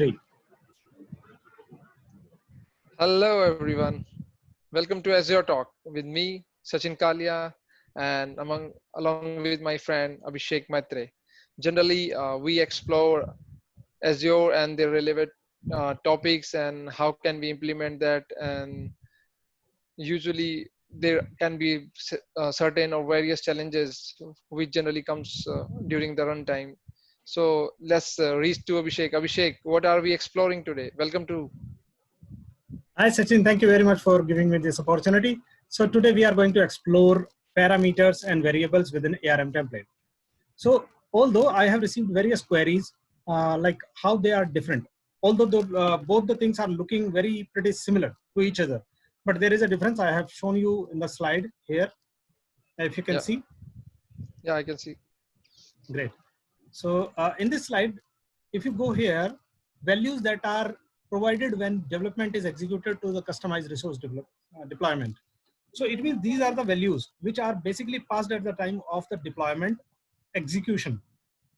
Three. Hello everyone. Welcome to Azure Talk with me, Sachin Kalia, and along with my friend Abhishek Maitre. Generally, we explore Azure and the relevant topics and how can we implement that. And usually, there can be certain or various challenges which generally comes during the runtime. So let's reach to Abhishek. Abhishek, what are we exploring today? Welcome to. Hi, Sachin. Thank you very much for giving me this opportunity. So today we are going to explore parameters and variables within ARM template. So although I have received various queries, like how they are different, although both the things are looking very pretty similar to each other, but there is a difference. I have shown you in the slide here, if you can Yeah, see. yeah, I can see. Great. So in this slide, if you go here, values that are provided when development is executed to the customized resource deployment. So it means these are the values which are basically passed at the time of the deployment execution,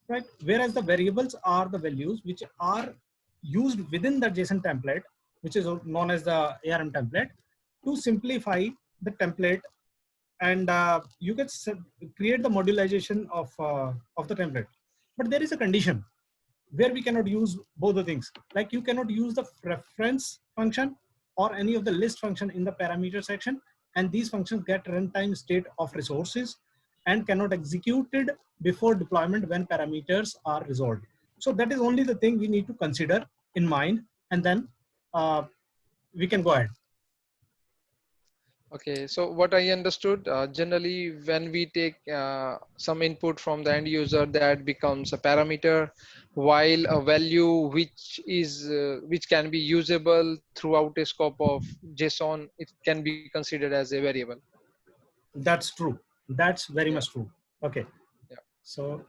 right? Whereas the variables are the values which are used within the JSON template, which is known as the ARM template, to simplify the template, and you can create the modularization of the template. But there is a condition where we cannot use both the things. Like you cannot use the reference function or any of the list function in the parameter section, and these functions get runtime state of resources and cannot executed before deployment when parameters are resolved. So that is only the thing we need to consider in mind, and then we can go ahead. Okay, so what I understood, generally when we take some input from the end user, that becomes a parameter, while a value which can be usable throughout a scope of JSON, it can be considered as a variable. That's true. That's very Yeah, much true. Okay. yeah. So,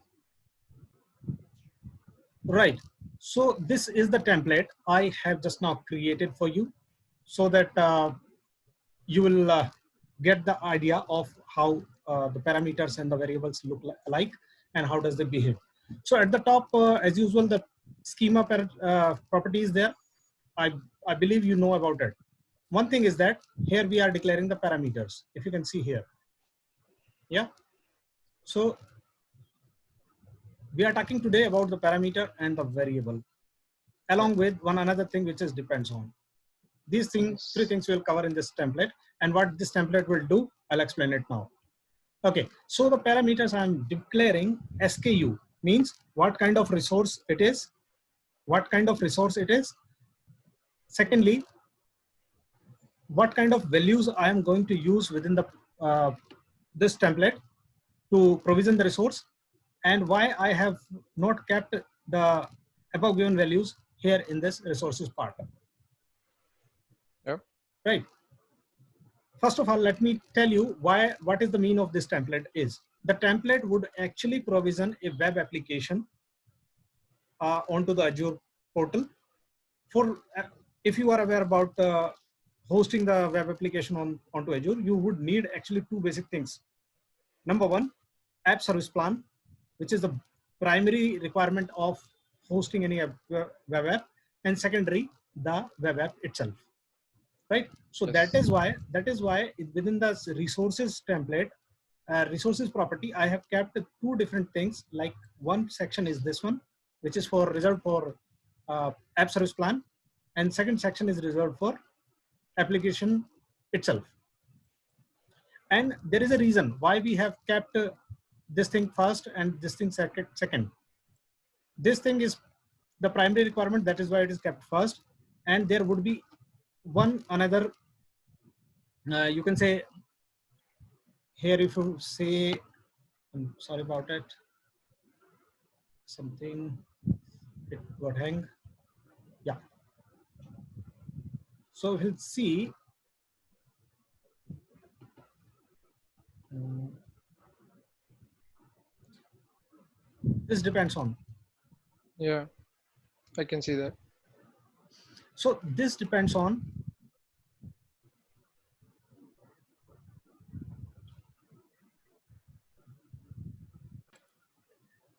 right. So this is the template I have just now created for you, so that you will get the idea of how the parameters and the variables look like and how does they behave. So at the top, as usual, the schema property is there. I believe you know about it. One thing is that here we are declaring the parameters. If you can see here, yeah. So we are talking today about the parameter and the variable, Yeah. along with one another thing which is depends on. These three Yes. things will cover in this template, and what this template will do, I'll explain it now. Okay, so the parameters I'm declaring SKU means what kind of resource it is, what kind of resource it is. Secondly, what kind of values I am going to use within the this template to provision the resource, and why I have not kept the above given values here in this resources part. Yeah. Right. First of all, let me tell you what is the mean of this template is. The template would actually provision a web application onto the Azure portal. For if you are aware about hosting the web application onto Azure, you would need actually two basic things. Number one, app service plan, which is the primary requirement of hosting any web app, and secondary, the web app itself. Right. So that Yes. is why within the resources template, resources property, I have kept two different things. Like one section is this one, which is for reserved for app service plan, and second section is reserved for application itself. And there is a reason why we have kept this thing first and this thing second. This thing is the primary requirement, that is why it is kept first, and there would be one another, you can say here, if you say, I'm sorry about it, something, it got hang. Yeah. So we'll see. um, this depends on. Yeah, I can see that. So this depends on.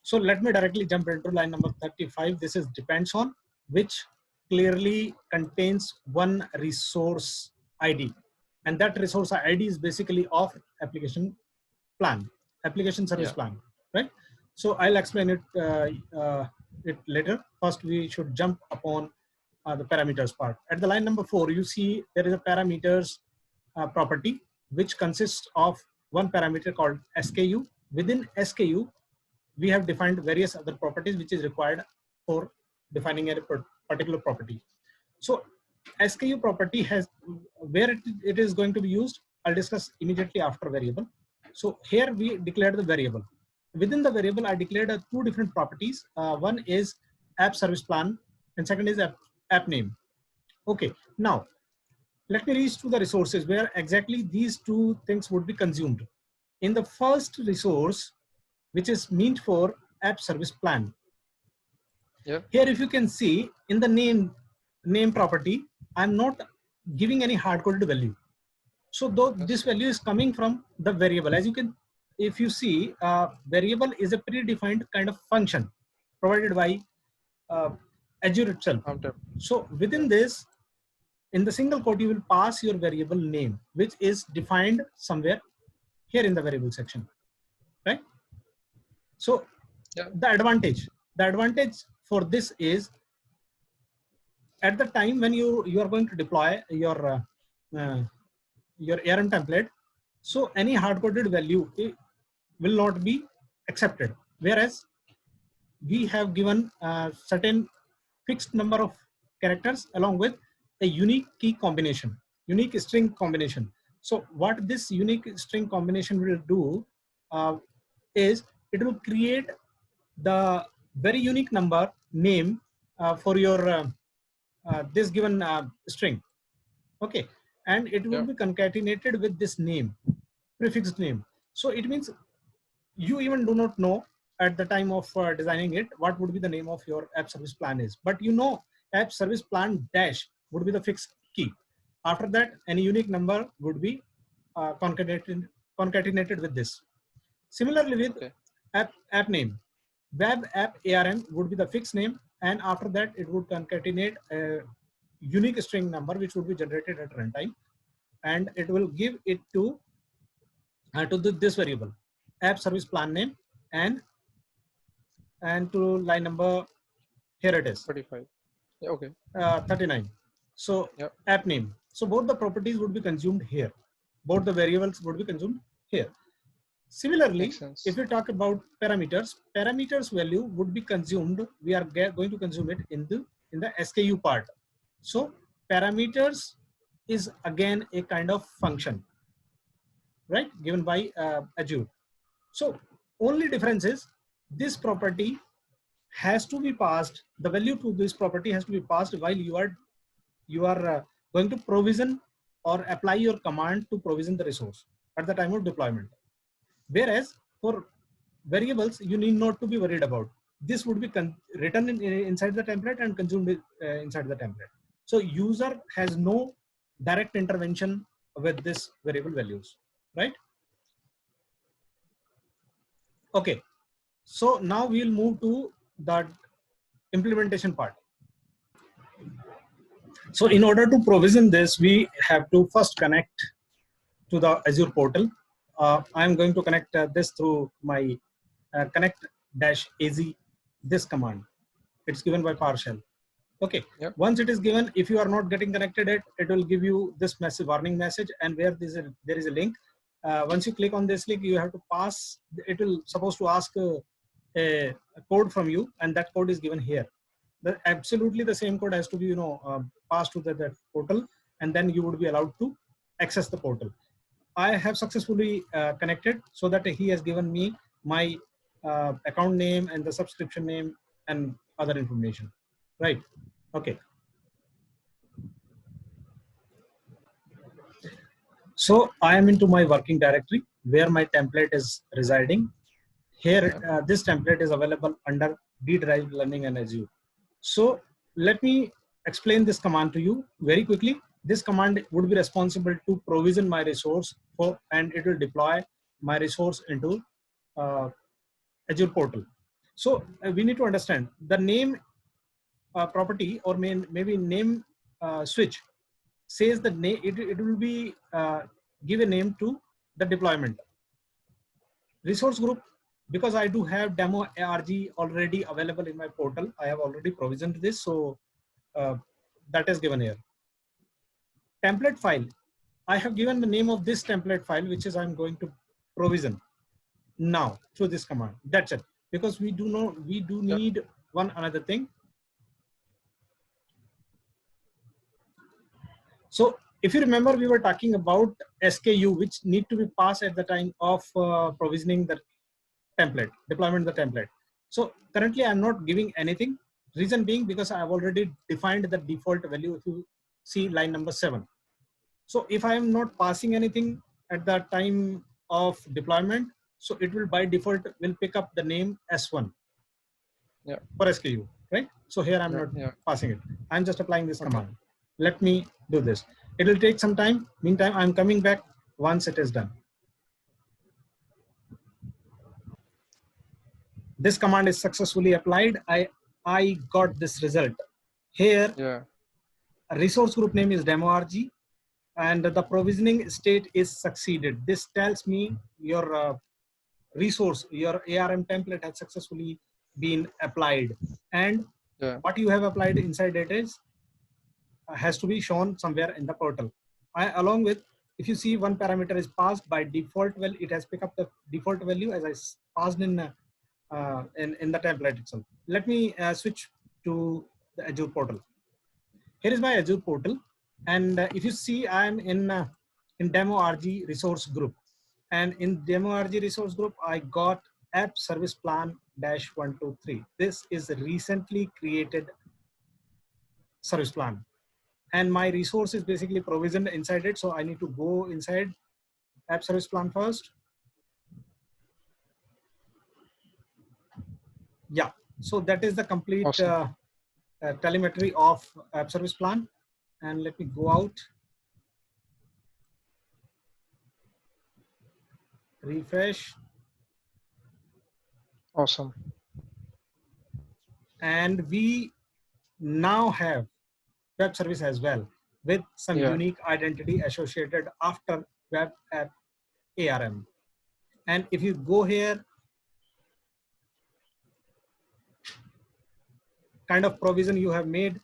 So let me directly jump into line number 35. This is depends on. which clearly contains one resource ID, and that resource ID is basically of application plan, application service Yeah. plan, right? So I'll explain it later. First, we should jump upon the parameters part. At the line number 4, you see there is a parameters property which consists of one parameter called SKU. Within SKU, we have defined various other properties which is required for defining a particular property. So SKU property has where it is going to be used. I'll discuss immediately after variable. So here we declared the variable. Within the variable, I declared two different properties. One is app service plan, and second is app name. Okay, now let me reach to the resources where exactly these two things would be consumed. In the first resource, which is meant for app service plan. Yeah. Here, if you can see in the name property, I'm not giving any hard-coded value. So though Yes. this value is coming from the variable, as you can, if you see, variable is a predefined kind of function provided by uh, Azure itself. So Yeah. within this, in the single quote, you will pass your variable name, which is defined somewhere here in the variable section, right? So Yeah. the advantage for this is at the time when you are going to deploy uh, your ARM template, so any hard-coded value will not be accepted. Whereas we have given a certain fixed number of characters along with a unique key combination, unique string combination. So what this unique string combination will do uh, is it will create the very unique number name for your this given string. Okay, and it will Yeah. be concatenated with this name, prefixed name. So it means you even do not know at the time of designing it what would be the name of your app service plan is, but you know app service plan dash would be the fixed key. After that, any unique number would be concatenated with this. Similarly with Okay. app name, web app ARM would be the fixed name, and after that it would concatenate a unique string number which would be generated at runtime, and it will give it to this variable app service plan name, and to line number, here it is, 45. Yeah. Okay. 39. So Yeah. app name. So both the properties would be consumed here. Both the variables would be consumed here. Similarly, Makes sense. if we talk about parameters, parameters value would be consumed. We are going to consume it in the SKU part. So parameters is again a kind of function, right? Given by Azure. So only difference is this property has to be passed. The value to this property has to be passed while you are going to provision or apply your command to provision the resource at the time of deployment. Whereas for variables, you need not to be worried about. This would be written inside the template and consumed inside the template. So user has no direct intervention with this variable values, right? Okay. So now we'll move to the implementation part. So in order to provision this, we have to first connect to the Azure portal. I'm going to connect this through my connect-az, this command. It's given by PowerShell. Okay. Yeah. Once it is given, if you are not getting connected, it will give you this message, warning message, and where there is a link. Once you click on this link, you have to pass. It will supposed to ask a code from you, and that code is given here. Absolutely the same code has to be passed to that portal, and then you would be allowed to access the portal. I have successfully connected, so that he has given me my account name and the subscription name and other information, right? Okay. So I am into my working directory where my template is residing. Here, Yeah. this template is available under D-Drive Learning and Azure. So let me explain this command to you very quickly. This command would be responsible to provision my resource and it will deploy my resource into uh, Azure portal. So we need to understand the name property or maybe name switch says the name, it will be give a name to the deployment. Resource group, because I do have demo ARG already available in my portal, I have already provisioned this, so uh, that is given here. Template file, I have given the name of this template file, which is I'm going to provision now through this command. That's it. Because we do Yeah. need one another thing. So if you remember, we were talking about SKU, which need to be passed at the time of provisioning the template, deployment of the template. So currently I'm not giving anything. Reason being because I have already defined the default value. If you see line number 7. So if I am not passing anything at the time of deployment, so it will by default will pick up the name S1 Yeah. for SKU, right? So here I'm Yeah. not Yeah. passing it. I'm just applying this Okay. command. Let me do this. It will take some time. Meantime, I'm coming back once it is done. This command is successfully applied. I got this result. Here, Yeah. resource group name is demo.rg and the provisioning state is succeeded. This tells me your resource, your ARM template has successfully been applied. And Yeah. what you have applied inside it is has to be shown somewhere in the portal. Along with, if you see one parameter is passed by default, well, it has picked up the default value as I passed in the template itself. Let me switch to the Azure portal. Here is my Azure portal, and if you see, I'm in demo RG resource group, and in demo RG resource group, I got app service plan dash 123. This is a recently created service plan, and my resource is basically provisioned inside it. So I need to go inside app service plan first. Yeah, so that is the complete Awesome. telemetry of app service plan. And let me go out, refresh, Awesome. and we now have web service as well with some Yeah. unique identity associated after web app ARM. And if you go here, kind of provision you have made,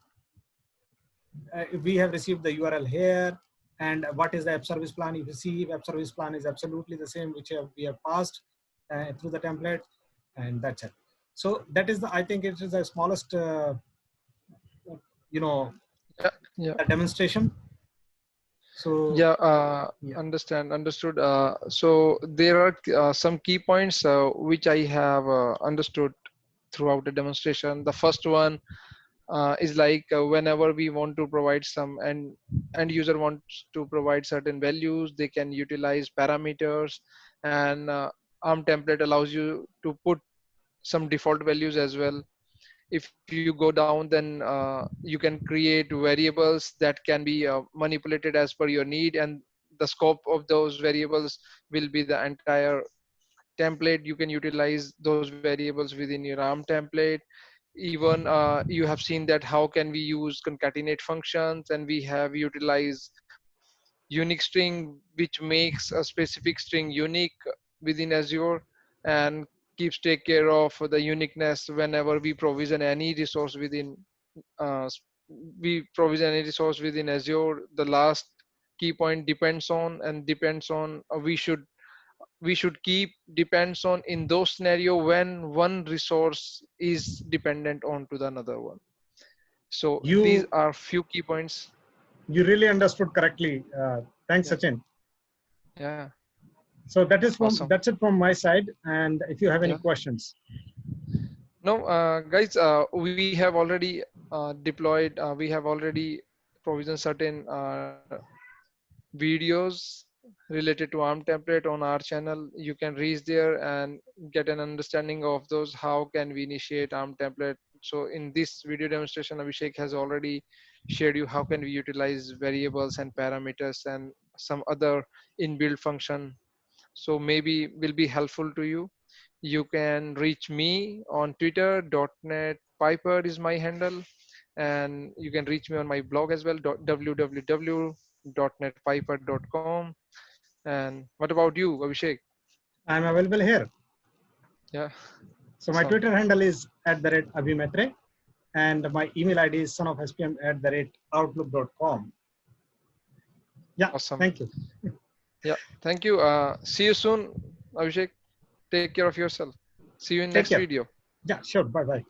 we have received the URL here. And what is the app service plan? If you see, web service plan is absolutely the same, which we have passed through the template, and that's it. So that is the, I think it is the smallest, you know, Yeah. Yeah. the demonstration. So Yeah. yeah, Understood. So there are some key points which I have understood throughout the demonstration. The first one is like whenever we want to provide some and end user wants to provide certain values, they can utilize parameters, and ARM template allows you to put some default values as well. If you go down, then you can create variables that can be manipulated as per your need, and the scope of those variables will be the entire template. You can utilize those variables within your ARM template. Even you have seen that how can we use concatenate functions, and we have utilized unique string which makes a specific string unique within Azure, and keeps take care of the uniqueness whenever we provision any resource within uh, we provision any resource within Azure. The last key point depends on, and depends on we should keep depends on in those scenario when one resource is dependent on to the another one. So these you are few key points. you really understood correctly. Thanks, Yeah. Sachin. Yeah. So that is Awesome. that's it from my side. And if you have any Yeah. questions, No, guys, we have already deployed, we have already provisioned certain videos related to ARM template on our channel. You can reach there and get an understanding of those. How can we initiate ARM template? So in this video demonstration, Abhishek has already shared you how can we utilize variables and parameters and some other inbuilt function. So maybe will be helpful to you. You can reach me on Twitter. .NET Piper is my handle, And you can reach me on my blog as well, www.netpiper.com. And what about you, Abhishek? I'm available here. Yeah, So my awesome. Twitter handle is @abhimatre, and my email ID is sonofspm@outlook.com. Yeah, Awesome. thank you. Yeah, thank you. See you soon, Abhishek. Take care of yourself. See you in Take next care. video. Yeah, sure. Bye bye.